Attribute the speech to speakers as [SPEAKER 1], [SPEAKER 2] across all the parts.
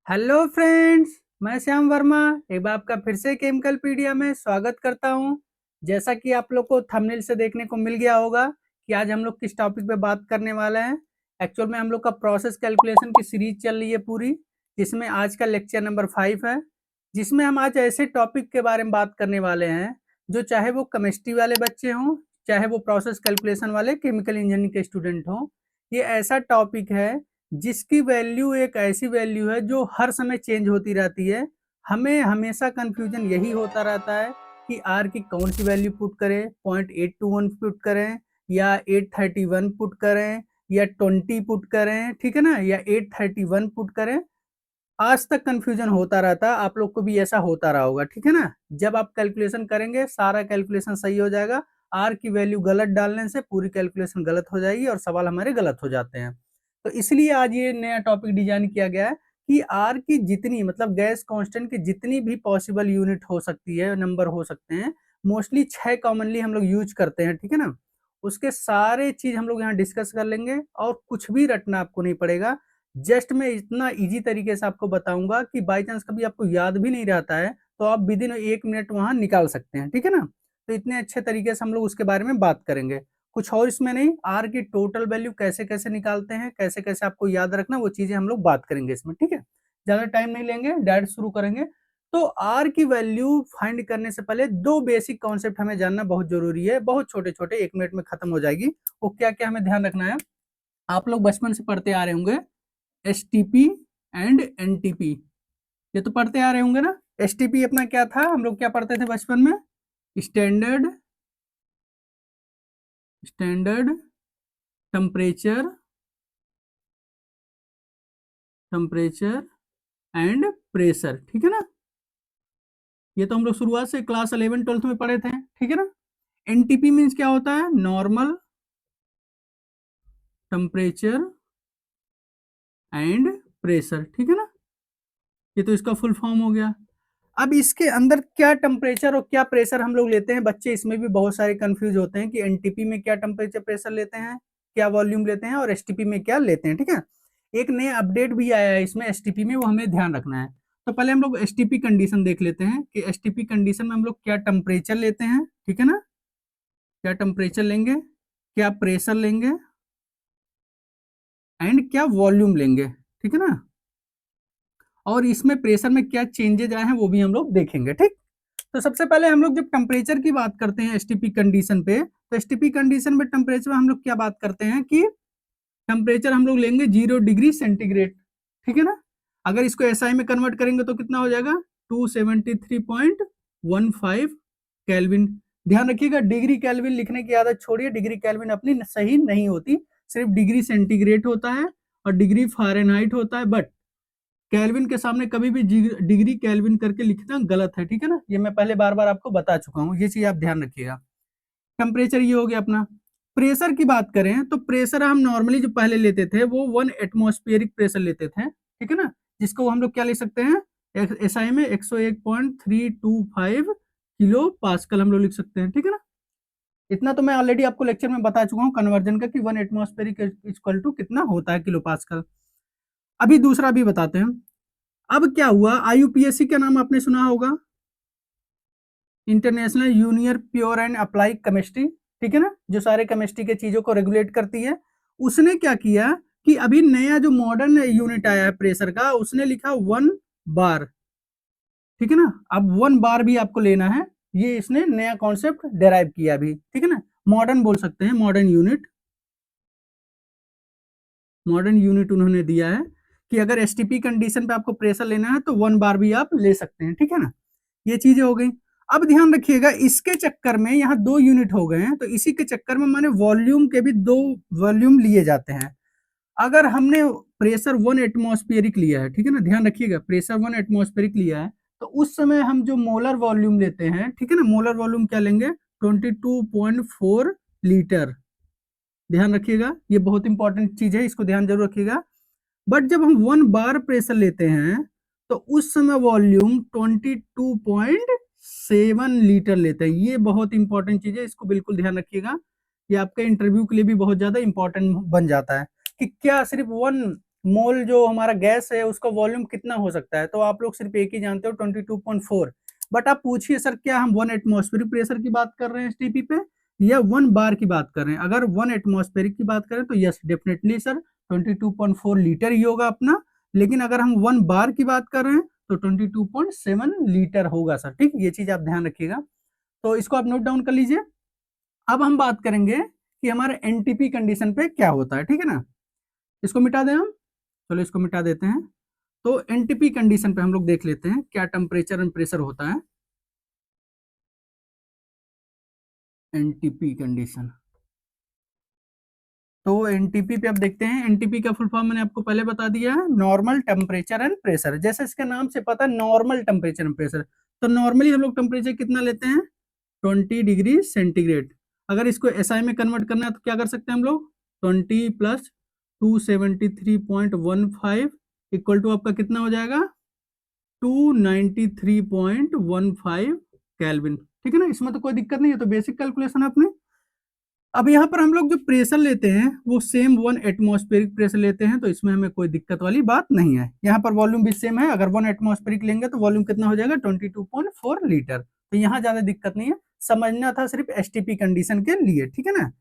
[SPEAKER 1] Hello friends, मैं श्याम वर्मा एक बार आपका फिर से केमिकल पीडिया में स्वागत करता हूं। जैसा कि आप लोग को थंबनेल से देखने को मिल गया होगा कि आज हम लोग किस टॉपिक पे बात करने वाले हैं। एक्चुअल में हम लोग का प्रोसेस कैलकुलेशन की सीरीज चल रही है पूरी, जिसमें आज का लेक्चर नंबर 5 है, जिसमें हम आज ऐसे टॉपिक के बारे में बात करने वाले हैं जो चाहे वो केमिस्ट्री वाले बच्चे हों, चाहे वो प्रोसेस कैलकुलेशन वाले केमिकल इंजीनियरिंग के स्टूडेंट हों। ये ऐसा टॉपिक है जिसकी वैल्यू एक ऐसी वैल्यू है जो हर समय चेंज होती रहती है। हमें हमेशा कंफ्यूजन यही होता रहता है कि आर की कौन सी वैल्यू पुट करें, 0.821 पुट करें या 831 पुट करें या 20 पुट करें, ठीक है ना, या 831 पुट करें। आज तक कंफ्यूजन होता रहता है, आप लोग को भी ऐसा होता रहा होगा, ठीक है ना। जब आप कैलकुलेशन करेंगे सारा कैलकुलेशन सही हो जाएगा, आर की वैल्यू गलत डालने से पूरी कैलकुलेशन गलत हो जाएगी और सवाल हमारे गलत हो जाते हैं। तो इसलिए आज ये नया टॉपिक डिजाइन किया गया है कि आर की जितनी मतलब गैस कांस्टेंट की जितनी भी पॉसिबल यूनिट हो सकती है, नंबर हो सकते हैं, मोस्टली 6 कॉमनली हम लोग यूज करते हैं, ठीक है ना। उसके सारे चीज हम लोग यहाँ डिस्कस कर लेंगे और कुछ भी रटना आपको नहीं पड़ेगा। जस्ट मैं इतना इजी तरीके से आपको बताऊंगा कि बाई चांस कभी आपको याद भी नहीं रहता है तो आप विद इन 1 मिनट वहां निकाल सकते हैं, ठीक है ना। तो इतने अच्छे तरीके से हम लोग उसके बारे में बात करेंगे, कुछ और इसमें नहीं। आर की टोटल वैल्यू कैसे कैसे निकालते हैं, कैसे कैसे आपको याद रखना, वो चीजें हम लोग बात करेंगे इसमें, ठीक है। ज्यादा टाइम नहीं लेंगे, डायरेक्ट शुरू करेंगे। तो आर की वैल्यू फाइंड करने से पहले दो बेसिक कॉन्सेप्ट हमें जानना बहुत जरूरी है, बहुत छोटे छोटे, 1 मिनट में खत्म हो जाएगी। वो क्या क्या हमें ध्यान रखना है, आप लोग बचपन से पढ़ते आ रहे होंगे एसटीपी एंड एनटीपी, ये तो पढ़ते आ रहे होंगे ना। एसटीपी अपना क्या था, हम लोग क्या पढ़ते थे बचपन में, standard standard temperature temperature and pressure, ठीक है ना। ये तो हम लोग शुरुआत से क्लास 11 12 में पढ़े थे, ठीक है ना। एनटीपी मीन्स क्या होता है, नॉर्मल टेम्परेचर एंड प्रेशर, ठीक है ना। ये तो इसका फुल फॉर्म हो गया। अब इसके अंदर क्या टेम्परेचर और क्या प्रेशर हम लोग लेते हैं, बच्चे इसमें भी बहुत सारे कंफ्यूज होते हैं कि एनटीपी में क्या टेम्परेचर प्रेशर लेते हैं, क्या वॉल्यूम लेते हैं, और एसटीपी में क्या लेते हैं, ठीक है। एक नया अपडेट भी आया है इसमें एसटीपी में, वो हमें ध्यान रखना है। तो पहले हम लोग एसटीपी कंडीशन देख लेते हैं कि एसटीपी कंडीशन में हम लोग क्या टेम्परेचर लेते हैं, ठीक है ना, क्या टेम्परेचर लेंगे, क्या प्रेशर लेंगे एंड क्या वॉल्यूम लेंगे, ठीक है ना। और इसमें प्रेशर में क्या चेंजेज आए हैं वो भी हम लोग देखेंगे, ठीक। तो सबसे पहले हम लोग जब टेम्परेचर की बात करते हैं एसटीपी कंडीशन पे, तो एसटीपी कंडीशन में टेम्परेचर में हम लोग क्या बात करते हैं कि टेम्परेचर हम लोग लेंगे 0 डिग्री सेंटीग्रेड, ठीक है ना। अगर इसको एसआई में कन्वर्ट करेंगे तो कितना हो जाएगा, 273.15 केल्विन। ध्यान रखिएगा, डिग्री केल्विन लिखने की आदत छोड़िए, डिग्री केल्विन अपनी सही नहीं होती, सिर्फ डिग्री सेंटीग्रेड होता है और डिग्री फारेनहाइट होता है। बट केल्विन के सामने कभी भी डिग्री केल्विन करके लिखना गलत है, ठीक है ना। ये मैं पहले बार बार आपको बता चुका हूँ, ये चीज आप ध्यान रखिएगा। टेम्परेचर ये हो गया अपना। प्रेशर की बात करें तो प्रेशर हम नॉर्मली जो पहले लेते थे वो 1 एटमॉस्फेरिक प्रेशर लेते थे, ठीक है ना, जिसको हम लोग क्या लिख सकते हैं, एसआई में 101.325 किलो पास्कल हम लोग लिख सकते हैं, ठीक है ना। इतना तो मैं ऑलरेडी आपको लेक्चर में बता चुका हूँ कन्वर्जन का कि 1 एटमॉस्फेरिक इक्वल टू कितना होता है किलो पास्कल। अभी दूसरा भी बताते हैं। अब क्या हुआ, आईयूपीएससी का नाम आपने सुना होगा, international union pure and apply chemistry, ठीक है ना, जो सारे केमिस्ट्री के चीजों को रेगुलेट करती है। उसने क्या किया कि अभी नया जो मॉडर्न यूनिट आया है प्रेशर का, उसने लिखा 1 बार, ठीक है ना। अब 1 बार भी आपको लेना है, ये इसने नया कॉन्सेप्ट डेराइव किया अभी, ठीक है ना। मॉडर्न बोल सकते हैं, मॉडर्न यूनिट उन्होंने दिया है कि अगर एसटीपी कंडीशन पे आपको प्रेशर लेना है तो 1 बार भी आप ले सकते हैं, ठीक है ना। ये चीजें हो गई। अब ध्यान रखिएगा, इसके चक्कर में यहाँ 2 यूनिट हो गए हैं, तो इसी के चक्कर में माने वॉल्यूम के भी 2 वॉल्यूम लिए जाते हैं। अगर हमने प्रेशर 1 एटमॉस्फेरिक लिया है, ठीक है ना, ध्यान रखिएगा, प्रेशर 1 एटमॉस्फेरिक लिया है, तो उस समय हम जो मोलर वॉल्यूम लेते हैं, ठीक है ना, मोलर वॉल्यूम क्या लेंगे, 22.4 लीटर। ध्यान रखिएगा, ये बहुत इंपॉर्टेंट चीज है, इसको ध्यान जरूर रखिएगा। बट जब हम 1 बार प्रेशर लेते हैं तो उस समय वॉल्यूम 22.7 लीटर लेते हैं। ये बहुत इंपॉर्टेंट चीज है, इसको बिल्कुल ध्यान रखिएगा, ये आपके इंटरव्यू के लिए भी बहुत ज्यादा इंपॉर्टेंट बन जाता है कि क्या सिर्फ मोल जो हमारा गैस है उसका वॉल्यूम कितना हो सकता है, तो आप लोग सिर्फ एक ही जानते हो 22.4। बट आप पूछिए सर क्या हम 1 एटमॉस्फेरिक प्रेशर की बात कर रहे हैं एसटीपी पे या 1 बार की बात कर रहे हैं। अगर 1 एटमॉस्फेरिक की बात करें तो यस डेफिनेटली सर 22.4 लीटर ही होगा अपना, लेकिन अगर हम 1 बार की बात कर रहे हैं तो 22.7 लीटर होगा सर। ठीक, ये चीज आप ध्यान रखिएगा, तो इसको आप नोट डाउन कर लीजिए। अब हम बात करेंगे कि हमारे एनटीपी कंडीशन पे क्या होता है, ठीक है ना। इसको मिटा दें हम, चलो इसको मिटा देते हैं। तो एनटीपी कंडीशन पे हम लोग देख लेते हैं क्या टेम्परेचर एंड प्रेशर होता है। एनटीपी कंडीशन, तो एनटीपी पे आप देखते हैं, एनटीपी का फुल फॉर्म मैंने आपको पहले बता दिया है, नॉर्मल टेम्परेचर एंड प्रेशर। जैसे इसके नाम से पता है नॉर्मल टेम्परेचर एंड प्रेशर, तो नॉर्मली हम लोग टेम्परेचर कितना लेते हैं 20 डिग्री सेंटीग्रेड। अगर इसको एसआई में कन्वर्ट करना है तो क्या कर सकते हैं हम लोग 20 प्लस 273.15 इक्वल टू आपका कितना हो जाएगा 293.15 केल्विन। ठीक है ना, इसमें तो कोई दिक्कत नहीं है, तो बेसिक कैलकुलेशन है अपने। अब यहाँ पर हम लोग जो प्रेशर लेते हैं वो सेम 1 एटमॉस्फेरिक प्रेशर लेते हैं, तो इसमें हमें कोई दिक्कत वाली बात नहीं है। यहाँ पर वॉल्यूम भी सेम है, अगर 1 एटमॉस्फेरिक लेंगे तो वॉल्यूम कितना हो जाएगा 22.4 लीटर, तो यहाँ ज्यादा दिक्कत नहीं है, समझना था सिर्फ एसटीपी कंडीशन के लिए। ठीक है ना,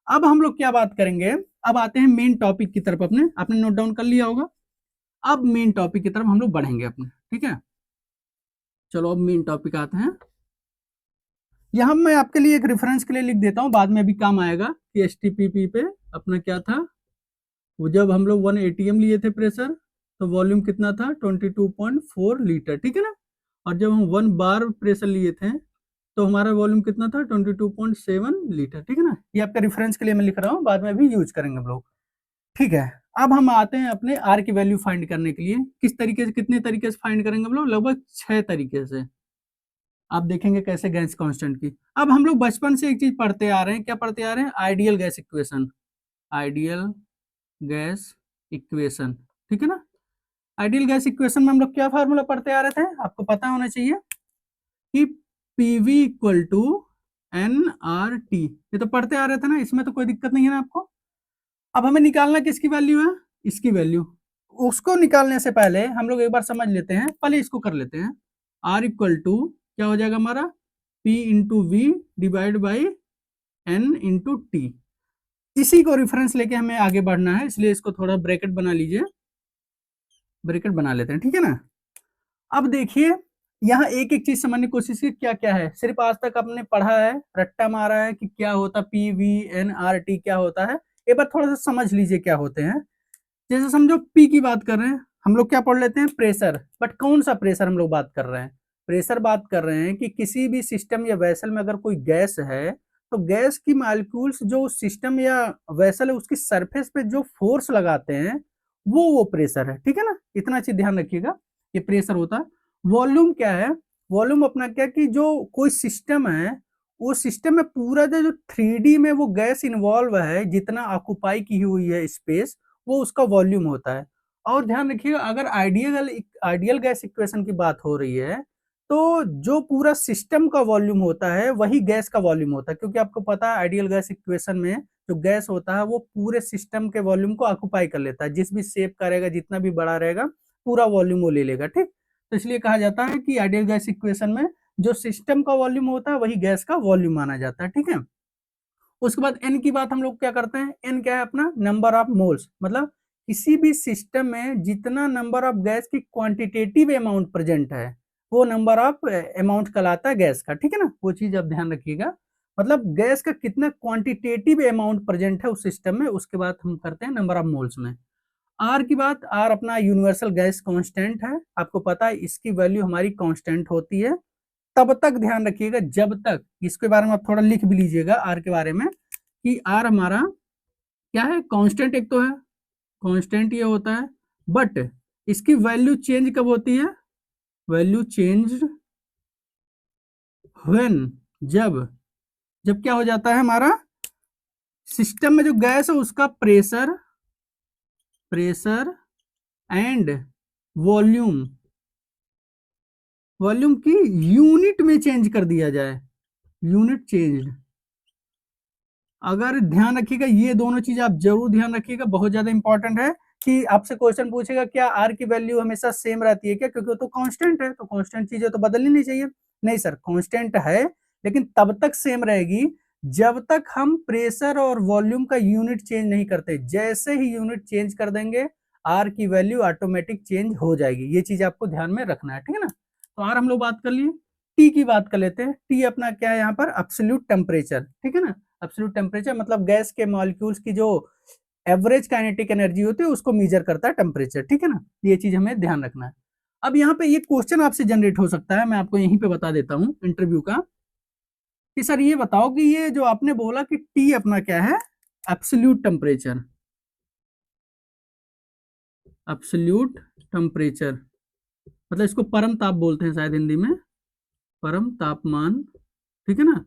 [SPEAKER 1] अब हम लोग क्या बात करेंगे, अब आते हैं मेन टॉपिक की तरफ। अपने आपने नोट डाउन कर लिया होगा, अब मेन टॉपिक की तरफ हम लोग बढ़ेंगे अपने। ठीक है, चलो अब मेन टॉपिक आते हैं। यहाँ मैं आपके लिए एक रेफरेंस के लिए लिख देता हूँ, बाद में भी काम आएगा कि एसटीपीपी पे अपना क्या था। वो जब हम लोग 1 एटीएम लिए थे प्रेशर तो वॉल्यूम कितना था 22.4 लीटर, ठीक है ना। और जब हम 1 बार प्रेशर लिए थे तो हमारा वॉल्यूम कितना था 22.7 लीटर, ठीक है ना। ये आपका रेफरेंस के लिए मैं लिख रहा हूँ, बाद में भी यूज करेंगे हम लोग। ठीक है, अब हम आते हैं अपने आर की वैल्यू फाइंड करने के लिए। किस तरीके से, कितने तरीके से फाइंड करेंगे हम लोग, लगभग 6 तरीके से। आप देखेंगे कैसे गैस कांस्टेंट की। अब हम लोग बचपन से एक चीज पढ़ते आ रहे हैं, क्या पढ़ते आ रहे हैं, ideal gas equation. Ideal gas equation, ठीक है ना। आइडियल गैस इक्वेशन में हम लोग क्या फार्मूला पढ़ते आ रहे थे, आपको पता होना चाहिए कि PV equal to N R T, ये तो पढ़ते आ रहे थे ना, इसमें तो कोई दिक्कत नहीं है ना आपको। अब हमें निकालना किसकी वैल्यू है, इसकी वैल्यू। उसको निकालने से पहले हम लोग एक बार समझ लेते हैं, पहले इसको कर लेते हैं। आर इक्वल टू क्या हो जाएगा हमारा P into V divide by N into T. इसी को रेफरेंस लेके हमें आगे बढ़ना है, इसलिए इसको थोड़ा ब्रैकेट बना लीजिए, ब्रैकेट बना लेते हैं, ठीक है ना। अब देखिए यहाँ एक एक चीज समझने की कोशिश की, क्या क्या है। सिर्फ आज तक आपने पढ़ा है, रट्टा मारा है कि क्या होता P V N R T क्या होता है, एक बार थोड़ा सा समझ लीजिए क्या होते हैं। जैसे समझो पी की बात कर रहे हैं हम लोग, क्या पढ़ लेते हैं प्रेशर, बट कौन सा प्रेशर हम लोग बात कर रहे हैं, प्रेशर बात कर रहे हैं कि किसी भी सिस्टम या वेसल में अगर कोई गैस है तो गैस की मॉलिक्यूल्स जो सिस्टम या वेसल है उसकी सरफेस पे जो फोर्स लगाते हैं वो प्रेशर है, ठीक है ना। इतना चीज ध्यान रखिएगा, ये प्रेशर होता है। वॉल्यूम क्या है, वॉल्यूम अपना क्या कि जो कोई सिस्टम है वो सिस्टम में पूरा जो 3D में वो गैस इन्वॉल्व है, जितना ऑक्युपाई की हुई है स्पेस, वो उसका वॉल्यूम होता है। और ध्यान रखिएगा अगर आइडियल गैस इक्वेशन की बात हो रही है तो जो पूरा सिस्टम का वॉल्यूम होता है वही गैस का वॉल्यूम होता है, क्योंकि आपको पता है आइडियल गैस इक्वेशन में जो गैस होता है वो पूरे सिस्टम के वॉल्यूम को ऑक्युपाई कर लेता है, जिस भी शेप का रहेगा जितना भी बड़ा रहेगा पूरा वॉल्यूम वो ले लेगा, ठीक। तो इसलिए कहा जाता है कि आइडियल गैस इक्वेशन में जो सिस्टम का वॉल्यूम होता है वही गैस का वॉल्यूम माना जाता है, ठीक है। उसके बाद एन की बात हम लोग क्या करते हैं, एन क्या है अपना नंबर ऑफ मोल्स, मतलब किसी भी सिस्टम में जितना नंबर ऑफ गैस की क्वांटिटेटिव अमाउंट प्रेजेंट है वो नंबर ऑफ अमाउंट कहलाता है गैस का, ठीक है ना। वो चीज आप ध्यान रखिएगा, मतलब गैस का कितना क्वांटिटेटिव अमाउंट प्रेजेंट है उस सिस्टम में, उसके बाद हम करते हैं नंबर ऑफ मोल्स में। आर की बात, आर अपना यूनिवर्सल गैस कांस्टेंट है, आपको पता है इसकी वैल्यू हमारी कांस्टेंट होती है। तब तक ध्यान रखिएगा जब तक, इसके बारे में आप थोड़ा लिख भी लीजिएगा आर के बारे में कि आर हमारा क्या है कांस्टेंट, एक तो है कांस्टेंट ये होता है, बट इसकी वैल्यू चेंज कब होती है, वैल्यू चेंज व्हेन, जब जब क्या हो जाता है हमारा सिस्टम में जो गैस है उसका pressure pressure and volume volume की यूनिट में चेंज कर दिया जाए, यूनिट चेंज। अगर ध्यान रखिएगा ये दोनों चीज आप जरूर ध्यान रखिएगा, बहुत ज्यादा इंपॉर्टेंट है कि आपसे क्वेश्चन पूछेगा क्या आर की वैल्यू हमेशा सेम रहती है क्या, क्योंकि वो तो कांस्टेंट है, तो कांस्टेंट चीजें तो बदलनी नहीं चाहिए। नहीं सर, कांस्टेंट है लेकिन तब तक सेम रहेगी जब तक हम प्रेशर और वॉल्यूम का यूनिट चेंज नहीं करते। जैसे ही यूनिट चेंज कर देंगे आर की वैल्यू ऑटोमेटिक चेंज हो जाएगी। ये चीज आपको ध्यान में रखना है, ठीक है ना। तो आर हम लोग बात कर लिए, टी की बात कर लेते हैं। टी अपना क्या है यहाँ पर, एब्सोल्यूट टेम्परेचर, ठीक है ना। एब्सोल्यूट टेम्परेचर मतलब गैस के मॉलिक्यूल्स की जो एवरेज काइनेटिक एनर्जी होती है उसको मेजर करता है टेम्परेचर, ठीक है ना। ये चीज हमें ध्यान रखना है। अब यहाँ पे ये क्वेश्चन आपसे जनरेट हो सकता है, मैं आपको यहीं पे बता देता हूँ इंटरव्यू का, कि सर ये बताओ कि ये जो आपने बोला कि टी अपना क्या है, एब्सोल्यूट टेम्परेचर, एब्सोल्यूट टेम्परेचर मतलब इसको परम ताप बोलते हैं शायद हिंदी में, परम तापमान, ठीक है ना।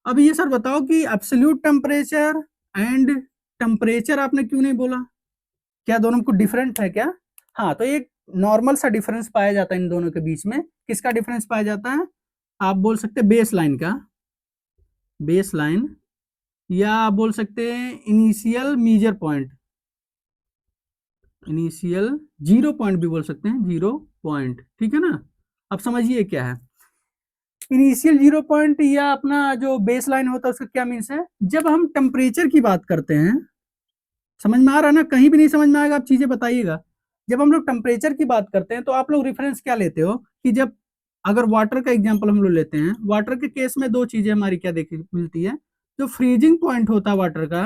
[SPEAKER 1] अब ये सर बताओ कि एब्सोल्यूट टेम्परेचर एंड टेम्परेचर आपने क्यों नहीं बोला, क्या दोनों को डिफरेंट है क्या। हाँ, तो एक नॉर्मल सा डिफरेंस पाया जाता है इन दोनों के बीच में। किसका डिफरेंस पाया जाता है, आप बोल सकते हैं बेस लाइन का, बेस लाइन, या आप बोल सकते हैं initial measure point, initial zero point भी बोल सकते हैं, जीरो पॉइंट, ठीक है ना। अब समझिए क्या है इनिशियल जीरो पॉइंट या अपना जो बेस लाइन होता है उसका क्या मीन्स है। जब हम टेम्परेचर की बात करते हैं, समझ में आ रहा है ना, कहीं भी नहीं समझ में आएगा आप चीजें बताइएगा। जब हम लोग टेम्परेचर की बात करते हैं तो आप लोग रेफरेंस क्या लेते हो कि जब अगर वाटर का एग्जांपल हम लोग लेते हैं, वाटर के केस में दो चीजें हमारी क्या देखी मिलती है। जो फ्रीजिंग पॉइंट होता है वाटर का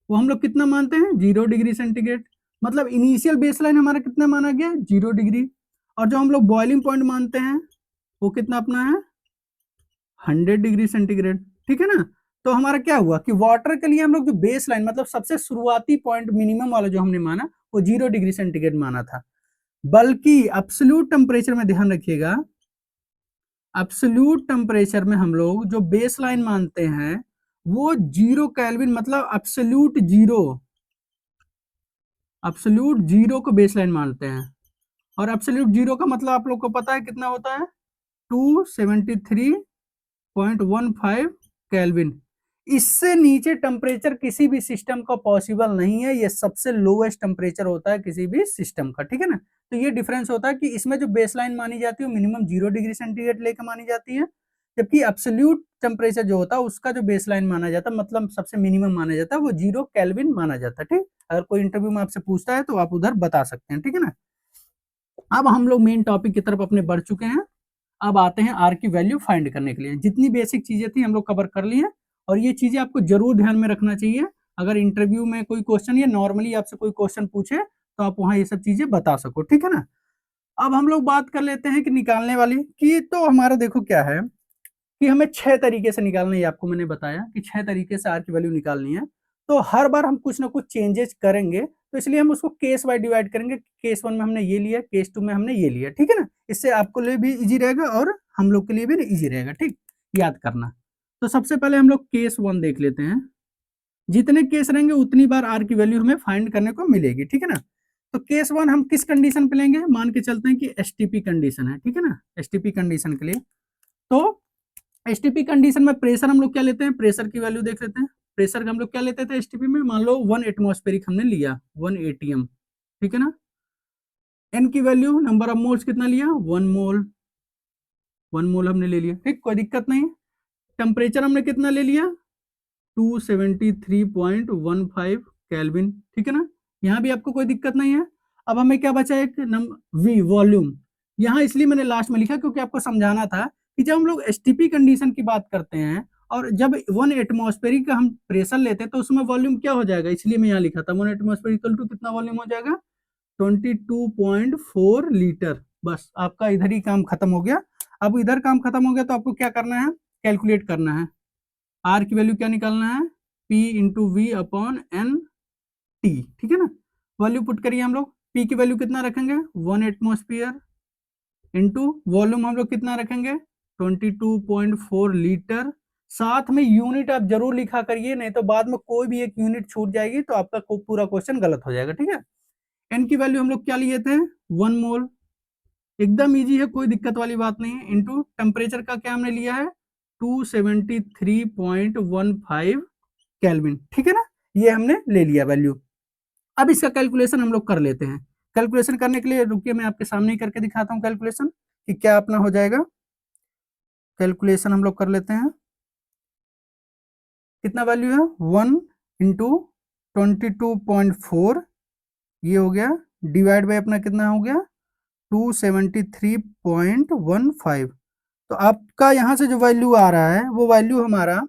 [SPEAKER 1] वो हम लोग कितना मानते हैं, 0 डिग्री सेंटीग्रेड, मतलब इनिशियल बेसलाइन हमारा कितना माना गया, 0 डिग्री। और जो हम लोग बॉइलिंग पॉइंट मानते हैं वो कितना अपना है, 100 डिग्री सेंटीग्रेड, ठीक है ना। तो हमारा क्या हुआ कि वाटर के लिए हम लोग जो बेस लाइन मतलब सबसे शुरुआती पॉइंट मिनिमम वाला जो हमने माना वो 0 डिग्री सेंटीग्रेड माना था। बल्कि एब्सोल्यूट टेम्परेचर में ध्यान रखिएगा, एब्सोल्यूट टेम्परेचर में हम लोग जो बेस लाइन मानते हैं वो 0 केल्विन मतलब एब्सोल्यूट जीरो, एब्सोल्यूट जीरो को बेस लाइन मानते हैं। और एब्सोल्यूट जीरो का मतलब आप लोग को पता है कितना होता है, 273.15 केल्विन। इससे नीचे टेम्परेचर किसी भी सिस्टम का पॉसिबल नहीं है, ये सबसे लोएस्ट टेम्परेचर होता है किसी भी सिस्टम का, ठीक है ना। तो ये डिफरेंस होता है कि इसमें जो बेसलाइन मानी जाती है वो मिनिमम 0 डिग्री सेंटीग्रेड लेकर मानी जाती है, जबकि एब्सोल्यूट टेम्परेचर जो होता है उसका जो बेसलाइन माना जाता है मतलब सबसे मिनिमम माना जाता है वो 0 केल्विन माना जाता है, ठीक। अगर कोई इंटरव्यू में आपसे पूछता है तो आप उधर बता सकते हैं, ठीक है ना। अब हम लोग मेन टॉपिक की तरफ अपने बढ़ चुके हैं। अब आते हैं आर की वैल्यू फाइंड करने के लिए। जितनी बेसिक चीजें थी हम लोग कवर कर लिए, और ये चीजें आपको जरूर ध्यान में रखना चाहिए। अगर इंटरव्यू में कोई क्वेश्चन या नॉर्मली आपसे कोई क्वेश्चन पूछे तो आप वहां ये सब चीजें बता सको, ठीक है ना। अब हम लोग बात कर लेते हैं कि निकालने वाली की, तो हमारा देखो क्या है कि हमें 6 तरीके से निकालना है। आपको मैंने बताया कि 6 तरीके से आर की वैल्यू निकालनी है। तो हर बार हम कुछ ना कुछ चेंजेस करेंगे, तो इसलिए हम उसको केस वाइज डिवाइड करेंगे। केस 1 में हमने ये लिया, केस 2 में हमने ये लिया, ठीक है ना। इससे आपको लिए भी इजी रहेगा और हम लोग के लिए भी इजी रहेगा, ठीक, याद करना। तो सबसे पहले हम लोग केस 1 देख लेते हैं। जितने केस रहेंगे उतनी बार आर की वैल्यू हमें फाइंड करने को मिलेगी, ठीक है ना। तो केस 1 हम किस कंडीशन पे लेंगे, मान के चलते हैं कि एसटीपी कंडीशन है, ठीक है ना। एसटीपी कंडीशन के लिए तो एसटीपी कंडीशन में प्रेशर हम लोग क्या लेते हैं, प्रेशर की वैल्यू देख लेते हैं। प्रेशर का हम लोग क्या लेते थे एसटीपी में, मान लो 1 एटमॉस्फेरिक हमने लिया, 1 एटीएम, ठीक है ना। एन की वैल्यू नंबर ऑफ मोल्स कितना लिया, 1 मोल, 1 मोल हमने ले लिया, ठीक, कोई दिक्कत नहीं। टेम्परेचर हमने कितना ले लिया, 273.15 केल्विन, ठीक है ना। यहाँ भी आपको कोई दिक्कत नहीं है। अब हमें क्या बचा, एक वी वॉल्यूम। यहाँ इसलिए मैंने लास्ट में लिखा क्योंकि आपको समझाना था कि जब हम लोग एसटीपी कंडीशन की बात करते हैं और जब 1 एटमॉस्फेरिक का हम प्रेशर लेते हैं तो उसमें वॉल्यूम क्या हो जाएगा, इसलिए मैं यहाँ लिखा था 1 एटमॉस्फेरिक इक्वल टू कितना वॉल्यूम हो जाएगा, 22.4 लीटर। बस आपका इधर ही काम खत्म हो गया। अब इधर काम खत्म हो गया तो आपको क्या करना है, कैलकुलेट करना है। आर की वैल्यू क्या निकालना है, P into V upon N T, ठीक है ना। वैल्यू पुट करिए हम लोग, P की वैल्यू कितना रखेंगे, 1 एटमॉस्फेयर इंटू वॉल्यूम हम लोग कितना रखेंगे, 22.4 लीटर। साथ में यूनिट आप जरूर लिखा करिए, नहीं तो बाद में कोई भी एक यूनिट छूट जाएगी तो आपका पूरा क्वेश्चन गलत हो जाएगा, ठीक है। एन की वैल्यू हम लोग क्या लिए थे, 1 मोल, एकदम इजी है, कोई दिक्कत वाली बात नहीं है। इंटू टेम्परेचर का क्या हमने लिया है, 273.15 केल्विन, ठीक है ना। ये हमने ले लिया वैल्यू। अब इसका कैलकुलेशन हम लोग कर लेते हैं। कैलकुलेशन करने के लिए रुकिए मैं आपके सामने ही करके दिखाता हूँ कैलकुलेशन कि क्या अपना हो जाएगा। कैलकुलेशन हम लोग कर लेते हैं। कितना वैल्यू है 1 इंटू 22.4 ये हो गया, डिवाइड बाय अपना कितना हो गया 273.15। तो आपका यहाँ से जो वैल्यू आ रहा है वो वैल्यू हमारा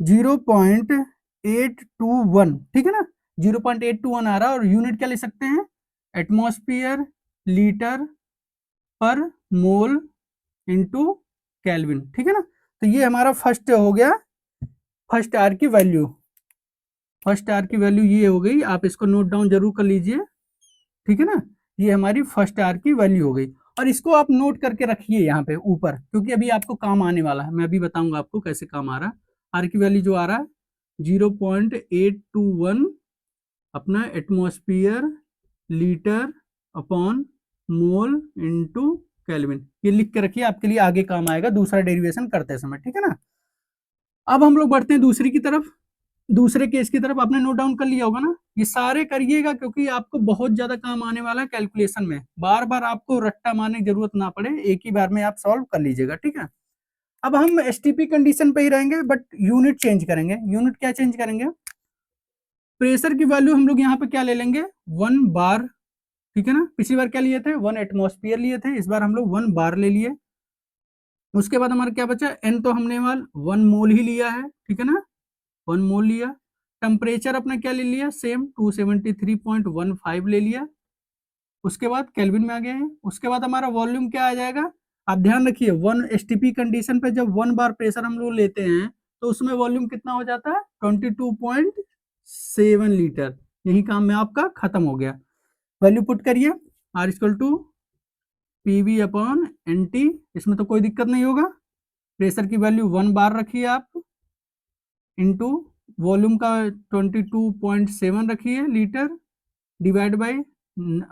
[SPEAKER 1] 0.821, ठीक है ना, 0.821 आ रहा है। और यूनिट क्या ले सकते हैं, एटमॉस्फेयर लीटर पर मोल इंटू केल्विन, ठीक है ना। तो ये हमारा फर्स्ट हो गया, फर्स्ट आर की वैल्यू, फर्स्ट आर की वैल्यू ये हो गई। आप इसको नोट डाउन जरूर कर लीजिए, ठीक है ना। ये हमारी फर्स्ट आर की वैल्यू हो गई। और इसको आप नोट करके रखिए यहाँ पे ऊपर, क्योंकि अभी आपको काम आने वाला है। मैं अभी बताऊंगा आपको कैसे काम आ रहा है। आर की वैल्यू जो आ रहा है 0.821 अपना atmosphere litre upon mole into kelvin, ये लिख के रखिए, आपके लिए आगे काम आएगा दूसरा डेरिवेशन करते समय, ठीक है ना। अब हम लोग बढ़ते हैं दूसरी की तरफ, दूसरे केस की तरफ। आपने नोट डाउन कर लिया होगा ना, ये सारे करिएगा क्योंकि आपको बहुत ज्यादा काम आने वाला है कैलकुलेशन में। बार बार आपको रट्टा मारने की जरूरत ना पड़े, एक ही बार में आप सॉल्व कर लीजिएगा, ठीक है। अब हम एसटीपी कंडीशन पे ही रहेंगे, बट यूनिट चेंज करेंगे। यूनिट क्या चेंज करेंगे, प्रेशर की वैल्यू हम लोग यहाँ पे क्या ले लेंगे 1 बार, ठीक है ना। पिछली बार क्या लिए थे 1 एटमॉस्फेयर लिए थे, इस बार हम लोग 1 बार ले लिए। उसके बाद हमारा क्या बचा, एन तो हमने 1 मोल ही लिया है, ठीक है ना, 1 मोल लिया। टेम्परेचर अपना क्या ले लिया, सेम 273.15 ले लिया। उसके बाद केल्विन में आ गए हैं। उसके बाद हमारा वॉल्यूम क्या आ जाएगा, आप ध्यान रखिए 1 एसटीपी कंडीशन पे जब 1 बार प्रेशर हम लोग लेते हैं तो उसमें वॉल्यूम कितना हो जाता है 22.7 लीटर। यही काम में आपका खत्म हो गया। वैल्यू पुट करिए, R equal to PV upon N T, इसमें तो कोई दिक्कत नहीं होगा। प्रेशर की वैल्यू 1 बार रखिए आप, इंटू वॉल्यूम का 22.7 रखिए लीटर, डिवाइड बाय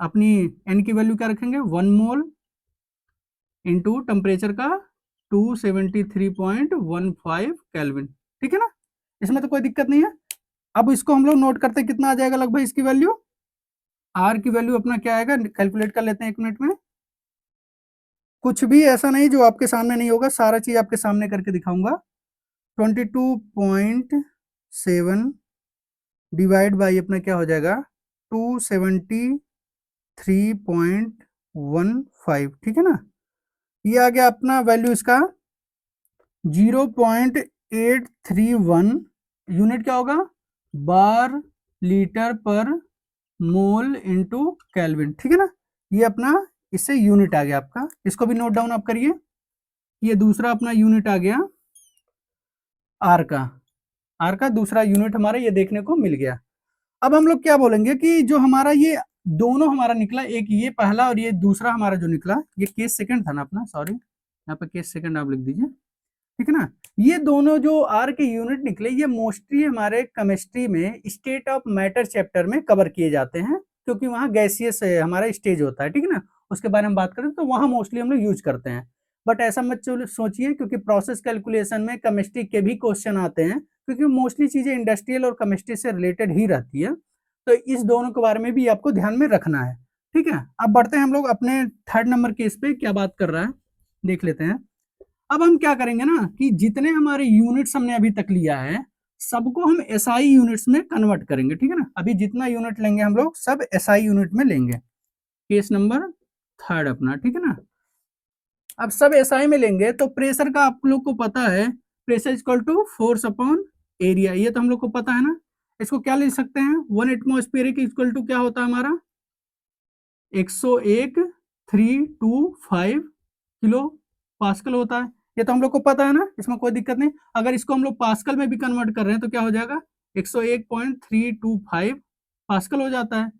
[SPEAKER 1] अपनी एन की वैल्यू क्या रखेंगे 1 मोल, इंटू टेम्परेचर का 273.15 केल्विन, ठीक है ना। इसमें तो कोई दिक्कत नहीं है। अब इसको हम लोग नोट करते हैं कितना आ जाएगा लगभग इसकी वैल्यू। आर की वैल्यू अपना क्या आएगा, कैलकुलेट कर लेते हैं 1 मिनट में। कुछ भी ऐसा नहीं जो आपके सामने नहीं होगा, सारा चीज आपके सामने करके दिखाऊंगा। 22.7 डिवाइड बाई अपना क्या हो जाएगा 273.15, ठीक है ना। ये आ गया अपना वैल्यू इसका 0.831, यूनिट क्या होगा बार लीटर पर मोल इंटू केल्विन, ठीक है ना। ये अपना इससे यूनिट आ गया आपका, इसको भी नोट डाउन आप करिए। ये दूसरा अपना यूनिट आ गया आर का, आर का दूसरा यूनिट हमारा ये देखने को मिल गया। अब हम लोग क्या बोलेंगे कि जो हमारा ये दोनों हमारा निकला, एक ये पहला और ये दूसरा हमारा जो निकला, ये केस सेकंड था ना अपना, सॉरी यहाँ पे केस सेकंड आप लिख दीजिए, ठीक है ना। ये दोनों जो आर के यूनिट निकले ये मोस्टली हमारे केमिस्ट्री में स्टेट ऑफ मैटर चैप्टर में कवर किए जाते हैं, क्योंकि वहाँ गैसियस हमारा स्टेज होता है, ठीक है ना। उसके बारे में बात करें तो वहाँ मोस्टली हम लोग यूज करते हैं। बट ऐसा मत सोचिए, क्योंकि प्रोसेस कैलकुलेशन में केमिस्ट्री के भी क्वेश्चन आते हैं, क्योंकि मोस्टली चीजें इंडस्ट्रियल और केमिस्ट्री से रिलेटेड ही रहती है। तो इस दोनों के बारे में भी आपको ध्यान में रखना है, ठीक है। अब बढ़ते हैं हम लोग अपने थर्ड नंबर केस पे, क्या बात कर रहा है देख लेते हैं। अब हम क्या करेंगे ना कि जितने हमारे यूनिट्स हमने अभी तक लिया है सबको हम एसआई यूनिट्स में कन्वर्ट करेंगे, ठीक है ना। अभी जितना यूनिट लेंगे हम लोग सब एसआई यूनिट में लेंगे। केस नंबर थर्ड अपना, ठीक है ना। अब सब एसआई में लेंगे तो प्रेशर का आप लोग को पता है, pressure equal to force upon area, ये तो हम लोग को पता है ना। इसको क्या लिख सकते हैं 1 एटमॉस्फेरिक इक्वल टू क्या होता है हमारा 101,325 किलो पास्कल होता है। ये तो हम लोग को पता है ना, इसमें कोई दिक्कत नहीं। अगर इसको हम लोग पास्कल में भी कन्वर्ट कर रहे हैं तो क्या हो जाएगा 101.325 पास्कल हो जाता है।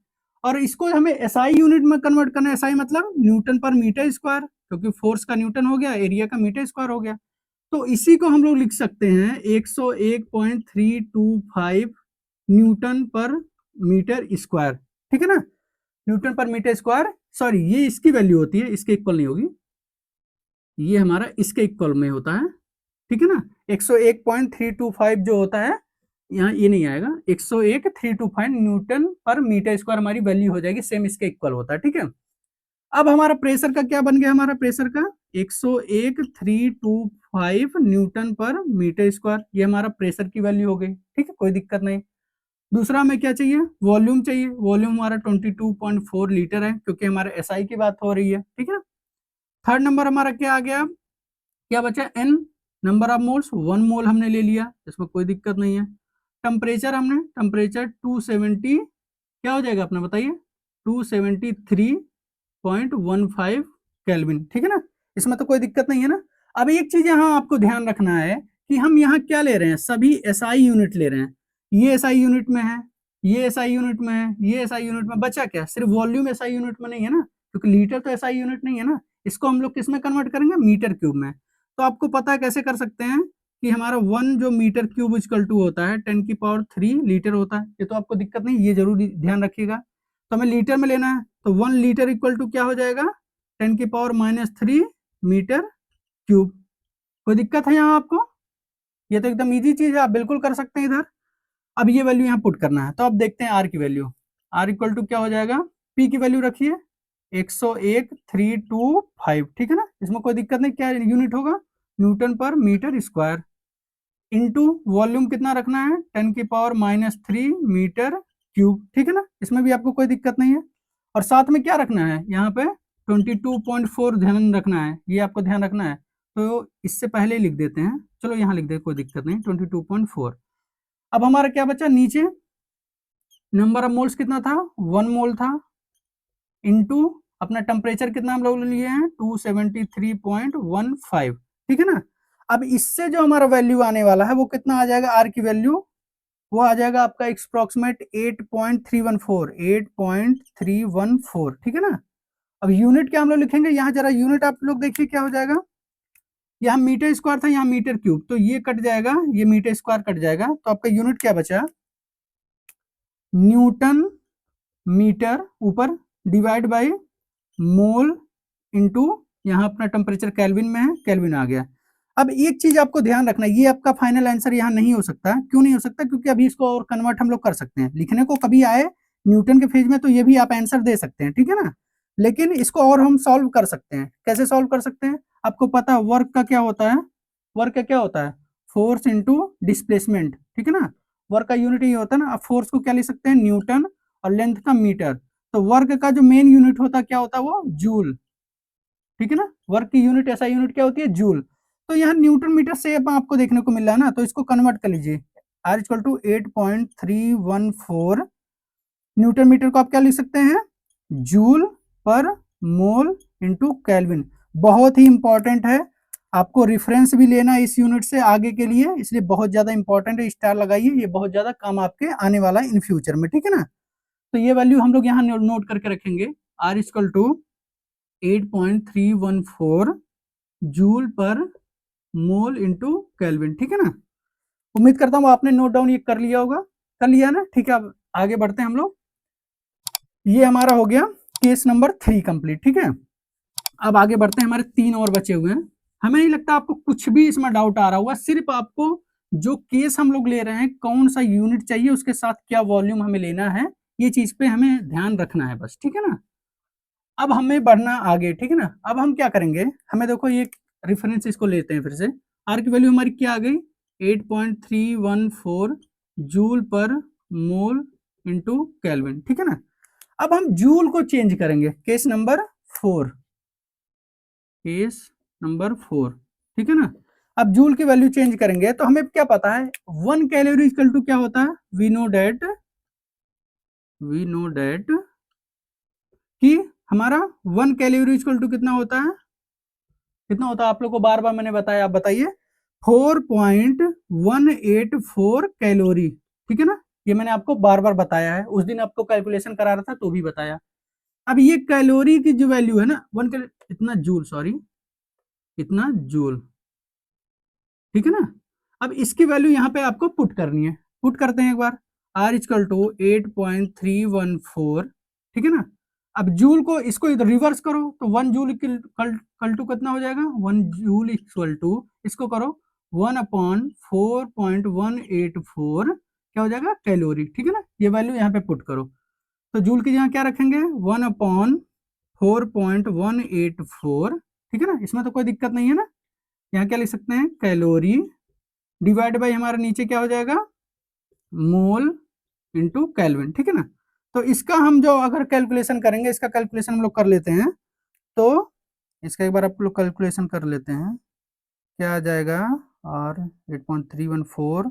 [SPEAKER 1] और इसको हमें एसआई यूनिट में कन्वर्ट करना है, एसआई मतलब न्यूटन पर मीटर स्क्वायर, क्योंकि फोर्स का न्यूटन हो गया, एरिया का मीटर स्क्वायर हो गया। तो इसी को हम लोग लिख सकते हैं 101.325 न्यूटन पर मीटर स्क्वायर, ठीक है ना। न्यूटन पर मीटर स्क्वायर, सॉरी ये इसकी वैल्यू होती है, इसके इक्वल नहीं होगी, ये हमारा इसके इक्वल में होता है, ठीक है ना। 101.325 जो होता है यहाँ ये नहीं आएगा, 101 325 न्यूटन पर मीटर स्क्वायर हमारी वैल्यू हो जाएगी, सेम इसके इक्वल होता है, ठीक है। अब हमारा प्रेशर का क्या बन गया, हमारा प्रेशर का 101 325 न्यूटन पर मीटर स्क्वायर, ये हमारा प्रेशर की वैल्यू हो गई, ठीक है, कोई दिक्कत नहीं। दूसरा हमें क्या चाहिए, वॉल्यूम चाहिए। वॉल्यूम हमारा 22.4 लीटर है, क्योंकि हमारे एसआई की बात हो रही है, ठीक है। थर्ड नंबर हमारा क्या आ गया, क्या बचा, एन, नंबर ऑफ मोल्स, 1 मोल हमने ले लिया, इसमें कोई दिक्कत नहीं है। टेम्परेचर हमने, टेम्परेचर 270 क्या हो जाएगा अपना बताइए, 273.15 केल्विन, ठीक है ना, इसमें तो कोई दिक्कत नहीं है ना। अब एक चीज यहाँ आपको ध्यान रखना है कि हम यहाँ क्या ले रहे हैं, सभी एसआई यूनिट ले रहे हैं। ये एसआई यूनिट में है, ये एसआई यूनिट में है, ये एसआई यूनिट में, बचा क्या, सिर्फ वॉल्यूम एसआई यूनिट में नहीं है ना, क्योंकि लीटर तो एसआई यूनिट नहीं है ना, इसको हम लोग किस में कन्वर्ट करेंगे, मीटर क्यूब में। तो आपको पता है कैसे कर सकते हैं कि हमारा 1 जो मीटर क्यूब इक्वल टू होता है 10⁻³ लीटर होता है, ये तो आपको दिक्कत नहीं, ये जरूर ध्यान रखिएगा। तो हमें लीटर में लेना है, तो 1 लीटर इक्वल टू क्या हो जाएगा, 10⁻³ मीटर क्यूब। कोई दिक्कत है यहाँ आपको, ये तो एकदम इजी चीज है, आप बिल्कुल कर सकते हैं इधर। अब ये वैल्यू यहाँ पुट करना है, तो अब देखते हैं आर की वैल्यू, आर इक्वल टू क्या हो जाएगा, पी की वैल्यू रखिए 101 325, ठीक है ना, इसमें कोई दिक्कत नहीं, क्या यूनिट होगा, न्यूटन पर मीटर स्क्वायर, इनटू वॉल्यूम कितना रखना है, 10⁻³ मीटर क्यूब, ठीक है ना, इसमें भी आपको कोई दिक्कत नहीं है। और साथ में क्या रखना है, यहाँ पे 22.4 ध्यान रखना है, ये आपको ध्यान रखना है, तो इससे पहले ही लिख देते हैं, चलो यहाँ लिख दे, कोई दिक्कत नहीं, 22.4। अब हमारा क्या बचा नीचे, नंबर ऑफ मोल्स कितना था, 1 मोल था, इनटू अपना टेम्परेचर कितना हम लोग लिए हैं, 273.15, ठीक है ना। अब इससे जो हमारा वैल्यू आने वाला है वो कितना आ जाएगा, आर की वैल्यू, वो आ जाएगा आपका अप्रोक्सीमेट 8.314, ठीक है ना। अब यूनिट क्या हम लोग लिखेंगे, यहाँ जरा यूनिट आप लोग देखिए क्या हो जाएगा, यहाँ मीटर स्क्वायर था, यहाँ मीटर क्यूब, तो ये कट जाएगा, ये मीटर स्क्वायर कट जाएगा, तो आपका यूनिट क्या बचा, न्यूटन मीटर ऊपर डिवाइड बाय मोल इनटू यहाँ अपना टेम्परेचर केल्विन में है, केल्विन आ गया। अब एक चीज आपको ध्यान रखना, ये आपका फाइनल आंसर यहाँ नहीं हो सकता, क्यों नहीं हो सकता, क्योंकि अभी इसको और कन्वर्ट हम लोग कर सकते हैं, लिखने को कभी आए न्यूटन के फेज में तो ये भी आप आंसर दे सकते हैं, ठीक है ना, लेकिन इसको और हम सॉल्व कर सकते हैं, कैसे सॉल्व कर सकते हैं, आपको पता है वर्क का क्या होता है, वर्क का क्या होता है, फोर्स इंटू डिस्प्लेसमेंट, ठीक है ना, वर्क का यूनिट ये होता है ना, आप फोर्स को क्या लिख सकते हैं, न्यूटन, और लेंथ का मीटर, तो वर्क का जो मेन यूनिट होता है क्या होता है, वो जूल, ठीक है ना, वर्क की यूनिट ऐसा यूनिट क्या होती है, जूल। तो यहाँ न्यूटन मीटर से आपको देखने को मिल रहा है ना, तो इसको कन्वर्ट कर लीजिए, R equal to 8.314 newton metre को आप क्या लिख सकते हैं, जूल पर मोल इंटू केल्विन। बहुत ही इंपॉर्टेंट है, आपको रेफरेंस भी लेना है इस यूनिट से आगे के लिए, इसलिए बहुत ज्यादा इंपॉर्टेंट है, स्टार लगाइए, ये बहुत ज्यादा काम आपके आने वाला है इन फ्यूचर में, ठीक है ना। तो ये वैल्यू हम लोग यहाँ नोट करके रखेंगे, आर इक्वल टू 8.314 जूल पर मोल इंटू केल्विन, ठीक है ना। उम्मीद करता हूँ आपने नोट डाउन ये कर लिया होगा, कर लिया ना, ठीक है। अब आगे बढ़ते हैं हम लोग, ये हमारा हो गया केस नंबर 3 कंप्लीट, ठीक है। अब आगे बढ़ते हैं, हमारे 3 और बचे हुए हैं। हमें नहीं लगता आपको कुछ भी इसमें डाउट आ रहा होगा, सिर्फ आपको जो केस हम लोग ले रहे हैं, कौन सा यूनिट चाहिए, उसके साथ क्या वॉल्यूम हमें लेना है, ये चीज पे हमें ध्यान रखना है बस, ठीक है ना। अब हमें बढ़ना आगे, ठीक है ना। अब हम क्या करेंगे, हमें देखो ये रेफरेंस इसको लेते हैं फिर से, आर की वैल्यू हमारी क्या आ गई, 8.314 जूल पर मोल इंटू केल्विन, ठीक है ना। अब हम जूल को चेंज करेंगे, केस नंबर 4, केस नंबर 4, ठीक है ना। अब जूल की वैल्यू चेंज करेंगे तो हमें क्या पता है, 1 कैलोरी इक्वल टू क्या होता है, वी नो डेट कि हमारा 1 कैलोरी इक्वल टू कितना होता है, कितना होता है, आप लोग को बार बार मैंने बताया, आप बताइए, 4.184 कैलोरी, ठीक है ना, ये मैंने आपको बार बार बताया है, उस दिन आपको कैलकुलेशन करा रहा था तो भी बताया। अब ये कैलोरी की जो वैल्यू है ना, इतना जूल, सॉरी, इतना जूल, ठीक है ना। अब इसकी वैल्यू यहाँ पे आपको पुट करनी है, पुट करते हैं एक बार, आर इक्वल टू 8.314, ठीक है ना। अब जूल को इसको इधर रिवर्स करो तो 1 जूल कल टू कितना हो जाएगा, 1 जूल इक्वल टू, इसको करो 1/4.184 क्या हो जाएगा, कैलोरी। ठीक है ना, ये वैल्यू यहाँ पे पुट करो। तो जूल की जगह क्या रखेंगे, 1/4.184। ठीक है ना, इसमें तो कोई दिक्कत नहीं है ना। यहाँ क्या लिख सकते हैं, कैलोरी डिवाइड बाई हमारा नीचे क्या हो जाएगा, मोल इंटू केल्विन। ठीक है ना, तो इसका हम जो अगर कैलकुलेशन करेंगे, इसका कैलकुलेशन हम लोग कर लेते हैं। तो इसका एक बार आप लोग कैलकुलेशन कर लेते हैं, क्या आ जाएगा, और 8.314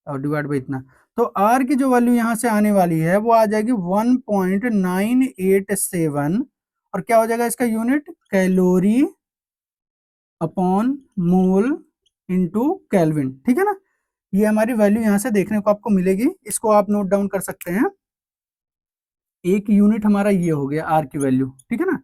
[SPEAKER 1] और डिवाइड बाई इतना। तो आर की जो वैल्यू यहाँ से आने वाली है वो आ जाएगी 1.987, और क्या हो जाएगा इसका unit, calorie upon mole into kelvin. ठीक है ना, ये हमारी वैल्यू यहाँ से देखने को आपको मिलेगी, इसको आप नोट डाउन कर सकते हैं। एक यूनिट हमारा ये हो गया आर की वैल्यू। ठीक है ना,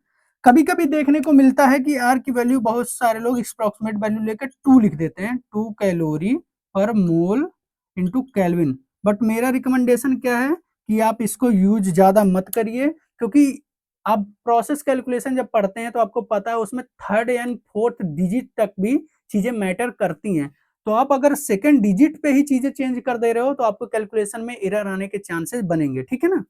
[SPEAKER 1] कभी कभी देखने को मिलता है कि आर की वैल्यू बहुत सारे लोग अप्रोक्सीमेट वैल्यू लेकर 2 लिख देते हैं, 2 कैलोरी पर मोल इंटू केल्विन। बट मेरा रिकमेंडेशन क्या है कि आप इसको यूज ज्यादा मत करिए, क्योंकि आप प्रोसेस कैलकुलेशन जब पढ़ते हैं तो आपको पता है उसमें थर्ड एंड फोर्थ डिजिट तक भी चीजें मैटर करती हैं। तो आप अगर सेकंड डिजिट पे ही चीजें चेंज कर दे रहे हो तो आपको कैलकुलेशन में एरर आने के चांसेस बनेंगे। ठीक है ना,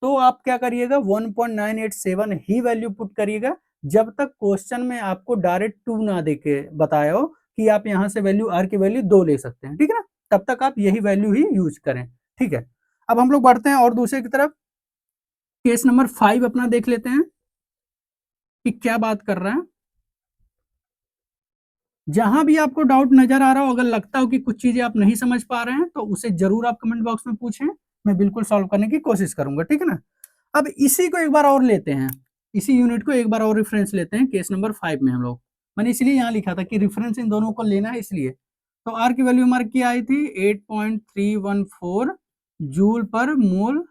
[SPEAKER 1] तो आप क्या करिएगा, 1.987 ही वैल्यू पुट करिएगा, जब तक क्वेश्चन में आपको डायरेक्ट 2 ना देके बताया हो कि आप यहाँ से वैल्यू आर की वैल्यू 2 ले सकते हैं। ठीक है ना, तब तक आप यही वैल्यू ही यूज करें। ठीक है, अब हम लोग बढ़ते हैं और दूसरे की तरफ, केस नंबर 5 अपना देख लेते हैं कि क्या बात कर रहा है। जहां भी आपको डाउट नजर आ रहा हो, अगर लगता हो कि कुछ चीजें आप नहीं समझ पा रहे हैं, तो उसे जरूर आप कमेंट बॉक्स में पूछें, मैं बिल्कुल सॉल्व करने की कोशिश करूंगा। ठीक है ना, अब इसी को एक बार और लेते हैं, इसी यूनिट को एक बार और रेफरेंस लेते हैं केस नंबर 5 में हम लोग। मैंने इसलिए यहाँ लिखा था कि रेफरेंस इन दोनों को लेना है इसलिए। तो आर की वैल्यू हमारी क्या आई थी, 8.314 जूल पर मोल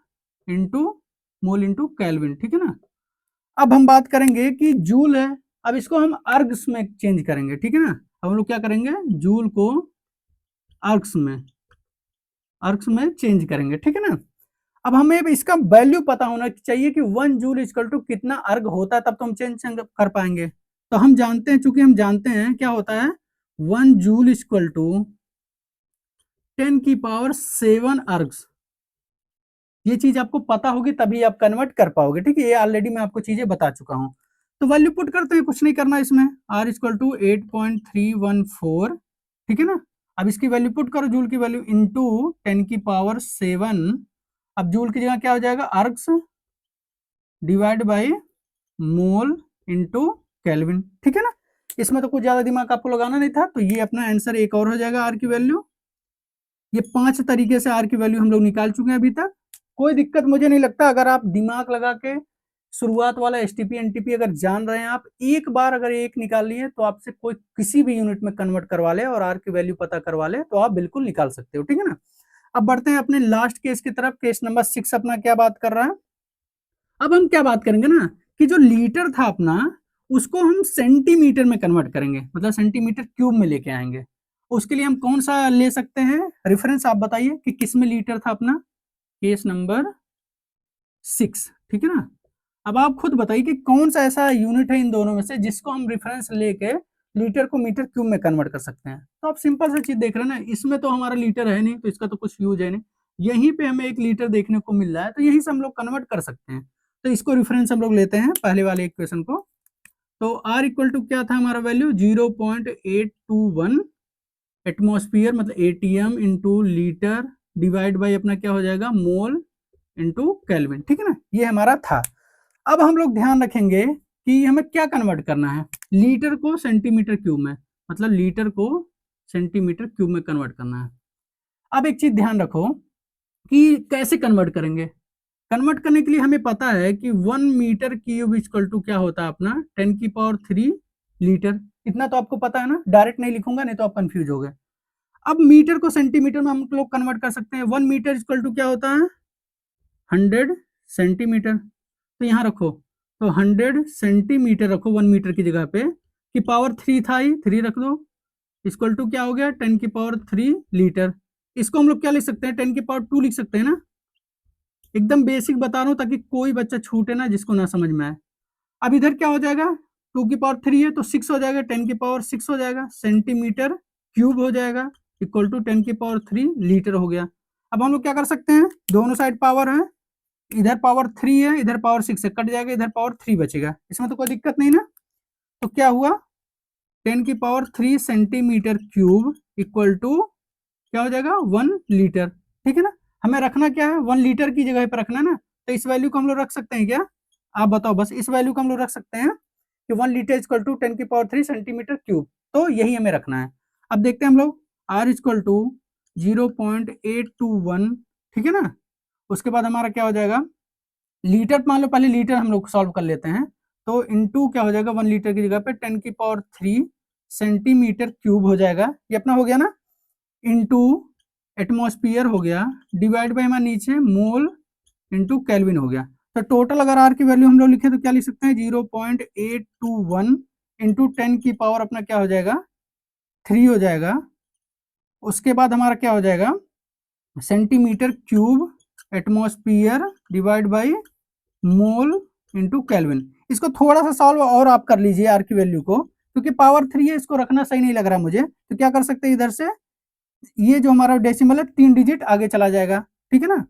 [SPEAKER 1] इंटू केल्विन। ठीक है ना, अब हम बात करेंगे कि जूल है, अब इसको हम अर्ग्स में चेंज करेंगे। ठीक है ना, अब हम लोग क्या करेंगे, जूल को अर्ग्स में चेंज करेंगे। ठीक है ना, अब हमें इसका वैल्यू पता होना चाहिए कि 1 जूल इक्वल टू कितना अर्ग होता है, तब तो हम चेंज कर पाएंगे। तो हम जानते हैं, चूंकि हम जानते हैं क्या होता है, 1 जूल इक्वल टू 10⁻7 अर्ग्स। ये चीज आपको पता होगी तभी आप कन्वर्ट कर पाओगे। ठीक है, ये ऑलरेडी मैं आपको चीजें बता चुका हूं। तो वैल्यू पुट करते हैं, कुछ नहीं करना इसमें, आर इक्वल टू 8.314। ठीक है ना, अब इसकी वैल्यू पुट करो, जूल की वैल्यू इंटू 10⁻7। अब जूल की जगह क्या हो जाएगा, ergs divide by mole into kelvin. ठीक है ना, इसमें तो कुछ ज्यादा दिमाग आपको लगाना नहीं था, तो ये अपना आंसर एक और हो जाएगा आर की वैल्यू। ये 5 तरीके से आर की वैल्यू हम लोग निकाल चुके हैं अभी तक, कोई दिक्कत मुझे नहीं लगता। अगर आप दिमाग लगा के शुरुआत वाला एसटीपी एनटीपी अगर जान रहे हैं, आप एक बार अगर एक निकाल लिए तो आपसे कोई किसी भी यूनिट में कन्वर्ट करवा ले और आर की वैल्यू पता करवा ले तो आप बिल्कुल निकाल सकते हो। ठीक है ना, अब बढ़ते हैं अपने लास्ट केस की तरफ, केस नंबर 6 अपना क्या बात कर रहा है। अब हम क्या बात करेंगे ना कि जो लीटर था अपना, उसको हम सेंटीमीटर में कन्वर्ट करेंगे, मतलब सेंटीमीटर क्यूब में लेके आएंगे। उसके लिए हम कौन सा ले सकते हैं रेफरेंस, आप बताइए कि किस में लीटर था अपना, केस नंबर 6। ठीक है ना, अब आप खुद बताइए कि कौन सा ऐसा यूनिट है इन दोनों में से जिसको हम रेफरेंस लेके लीटर को मीटर क्यूब में कन्वर्ट कर सकते हैं। तो आप सिंपल सी चीज देख रहे हैं ना, इसमें तो हमारा लीटर है नहीं, तो इसका तो कुछ यूज है नहीं, यहीं पे हमें एक लीटर देखने को मिल रहा है, तो यहीं से हम लोग कन्वर्ट कर सकते हैं। तो इसको रेफरेंस हम लोग लेते हैं पहले वाले इक्वेशन को। तो आर इक्वल टू क्या था हमारा वैल्यू, 0.821 एटमॉस्फेयर, मतलब ATM into litre divide by अपना क्या हो जाएगा, मोल इंटू केल्विन। ठीक है ना, ये हमारा था। अब हम लोग ध्यान रखेंगे कि हमें क्या कन्वर्ट करना है, लीटर को सेंटीमीटर क्यूब में, मतलब लीटर को सेंटीमीटर क्यूब में कन्वर्ट करना है। अब एक चीज ध्यान रखो कि कैसे कन्वर्ट करेंगे। कन्वर्ट करने के लिए हमें पता है कि 1 मीटर क्यूब इक्वल टू क्या होता है अपना, 10⁻³ लीटर। इतना तो आपको पता है ना, डायरेक्ट नहीं लिखूंगा नहीं तो आप कंफ्यूज हो गए। अब मीटर को सेंटीमीटर में हम लोग कन्वर्ट कर सकते हैं, 1 मीटर इक्वल टू क्या होता है, 100 सेंटीमीटर। तो यहाँ रखो, तो 100 सेंटीमीटर रखो 1 मीटर की जगह पे, कि पावर 3 था ही, 3 रख दो, इक्वल टू क्या हो गया, 10⁻³ लीटर। इसको हम लोग क्या लिख सकते हैं, 10⁻² लिख सकते हैं ना। एकदम बेसिक बता रहा हूं ताकि कोई बच्चा छूटे ना जिसको ना समझ में आए। अब इधर क्या हो जाएगा, 2⁻³ है तो 6 हो जाएगा, 10⁻6 हो जाएगा, सेंटीमीटर क्यूब हो जाएगा, इक्वल टू 10⁻³ लीटर हो गया। अब हम लोग क्या कर सकते हैं, दोनों साइड पावर है, इधर पावर 3 है, इधर पावर 6 है, कट जाएगा, इधर पावर 3 बचेगा, इसमें तो कोई दिक्कत नहीं ना। तो क्या हुआ, 10⁻³ सेंटीमीटर क्यूब इक्वल टू क्या हो जाएगा, 1 लीटर। ठीक है ना, हमें रखना क्या है, 1 लीटर की जगह पे रखना है ना, तो इस वैल्यू को हम लोग रख सकते हैं क्या, आप बताओ, बस इस वैल्यू को हम लोग रख सकते हैं कि 1 litre equal to 10⁻³ centimetre cube, तो यही हमें रखना है। अब देखते हैं हम लोग, R इक्वल टू 0.821, ठीक है ना, उसके बाद हमारा क्या हो जाएगा, लीटर मान लो, पहले लीटर हम लोग सॉल्व कर लेते हैं, तो इनटू क्या हो जाएगा, 1 लीटर की जगह पे 10⁻³ सेंटीमीटर क्यूब हो जाएगा, ये अपना हो गया ना, इनटू एटमॉस्फेयर हो गया, डिवाइड बाय हमारे नीचे मोल इनटू केल्विन हो गया। तो टोटल अगर आर की वैल्यू हम लोग लिखे तो क्या लिख सकते हैं, 0.821 इंटू 10 की पावर अपना क्या हो जाएगा, 3 हो जाएगा। उसके बाद हमारा क्या हो जाएगा, centimetre cube atmosphere divide by mole into kelvin. इसको थोड़ा सा सॉल्व और आप कर लीजिए आर की वैल्यू को, क्योंकि पावर 3 है, इसको रखना सही नहीं लग रहा मुझे, तो क्या कर सकते हैं, इधर से ये जो हमारा डेसिमल है 3 डिजिट आगे चला जाएगा, ठीक है ना,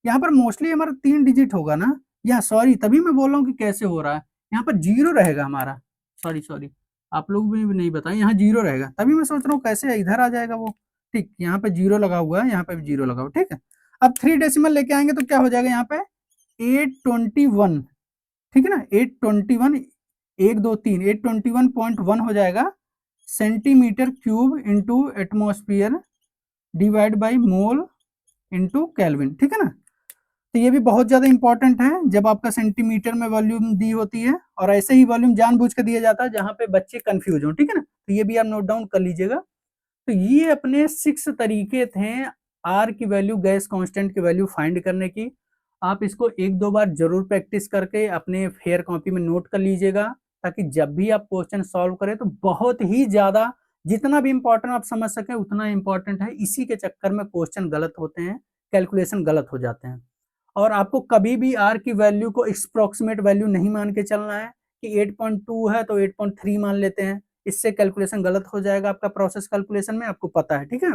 [SPEAKER 1] यहाँ पर मोस्टली हमारा 3 डिजिट होगा ना, या सॉरी तभी मैं बोल रहा हूँ कि कैसे हो रहा है, यहाँ पर जीरो रहेगा हमारा, सॉरी सॉरी, आप लोग भी नहीं बताएं, यहाँ जीरो रहेगा, तभी मैं सोच रहा हूँ कैसे इधर आ जाएगा वो, ठीक, यहाँ पे जीरो लगा हुआ है, यहाँ पे भी जीरो लगा हुआ, ठीक है। अब 3 डेसिमल लेके आएंगे तो क्या हो जाएगा, यहाँ पे 821, ठीक है ना, 821, 1 2 3 821.1 हो जाएगा, centimetre cube into atmosphere divide by mole into kelvin, ठीक है ना। तो ये भी बहुत ज्यादा इंपॉर्टेंट है, जब आपका सेंटीमीटर में वॉल्यूम दी होती है, और ऐसे ही वॉल्यूम जानबूझ के दिया जाता है जहां पे बच्चे कंफ्यूज हो, ठीक है ना, तो ये भी आप नोट डाउन कर लीजिएगा। तो ये अपने 6 तरीके थे आर की वैल्यू, गैस कांस्टेंट की वैल्यू फाइंड करने की। आप इसको 1-2 बार जरूर प्रैक्टिस करके अपने फेयर कॉपी में नोट कर लीजिएगा, ताकि जब भी आप क्वेश्चन सॉल्व करें तो बहुत ही ज्यादा, जितना भी इंपॉर्टेंट आप समझ सके उतना इंपॉर्टेंट है। इसी के चक्कर में क्वेश्चन गलत होते हैं, कैलकुलेशन गलत हो जाते हैं। और आपको कभी भी आर की वैल्यू को अप्रोक्सीमेट वैल्यू नहीं मान के चलना है कि 8.2 है तो 8.3 मान लेते हैं, इससे कैलकुलेशन गलत हो जाएगा आपका प्रोसेस कैलकुलेशन में, आपको पता है, ठीक है।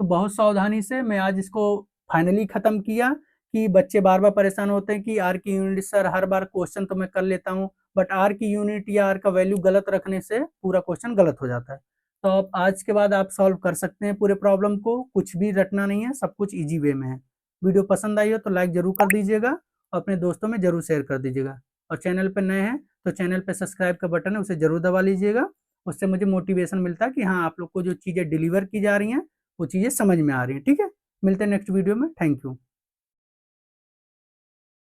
[SPEAKER 1] तो बहुत सावधानी से मैं आज इसको फाइनली खत्म किया, कि बच्चे बार बार परेशान होते हैं कि आर की यूनिट सर हर बार क्वेश्चन तो मैं कर लेता हूँ, बट आर की यूनिट या आर का वैल्यू गलत रखने से पूरा क्वेश्चन गलत हो जाता है। तो अब आज के बाद आप सॉल्व कर सकते हैं पूरे प्रॉब्लम को, कुछ भी रटना नहीं है, सब कुछ इजी वे में है। वीडियो पसंद आई हो तो लाइक जरूर कर दीजिएगा, और अपने दोस्तों में जरूर शेयर कर दीजिएगा, और चैनल पर नए हैं तो चैनल पर सब्सक्राइब का बटन है उसे जरूर दबा लीजिएगा। उससे मुझे मोटिवेशन मिलता है कि हाँ, आप लोग को जो चीज़ें डिलीवर की जा रही हैं वो चीज़ें समझ में आ रही हैं, ठीक है। मिलते हैं नेक्स्ट वीडियो में, थैंक यू।